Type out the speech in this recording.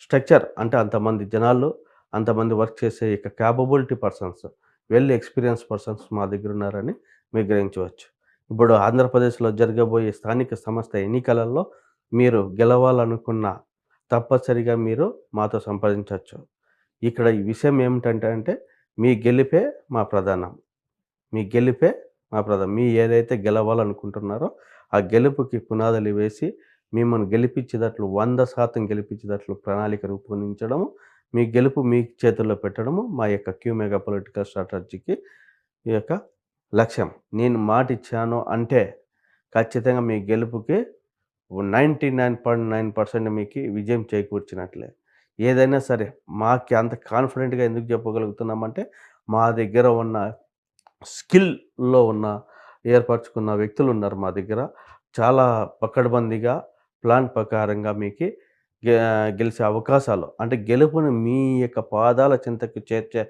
Structure అంటే అంతమంది జనాలు, అంతమంది వర్క్ చేసే యొక్క capability persons, well experience persons మా దగ్గరున్నారని మీరు గ్రహించవచ్చు. ఇప్పుడు ఆంధ్రప్రదేశ్‌లో జరగబోయే స్థానిక సంస్థ ఎన్నికలలో మీరు గెలవాలనుకున్న తప్పనిసరిగా మీరు మాతో సంప్రదించొచ్చు. ఇక్కడ ఈ విషయం ఏమిటంటే మీ గెలుపే మా ప్రధానం. మీ గెలుపే మా ప్రధానం. ఏదైతే గెలవాలనుకుంటున్నారో ఆ గెలుపుకి పునాదులు వేసి మిమ్మల్ని గెలిపించేటట్లు 100% గెలిపించేటట్లు ప్రణాళిక రూపొందించడము, మీ గెలుపు మీ చేతుల్లో పెట్టడము మా యొక్క క్యూ మెగా పొలిటికల్ స్ట్రాటజీకి ఈ యొక్క లక్ష్యం. నేను మాటిచ్చాను అంటే ఖచ్చితంగా మీ గెలుపుకి 99.9% మీకి విజయం చేకూర్చినట్లే. ఏదైనా సరే మాకి అంత కాన్ఫిడెంట్‌గా ఎందుకు చెప్పగలుగుతున్నామంటే మా దగ్గర ఉన్న స్కిల్‌లో ఉన్న ఏర్పరచుకున్న వ్యక్తులున్నారు మా దగ్గర. చాలా పకడ్బందీగా ప్లాన్ ప్రకారంగా మీకి గె గెలిచే అవకాశాలు అంటే గెలుపుని మీ యొక్క పాదాల చెంతకు చేర్చే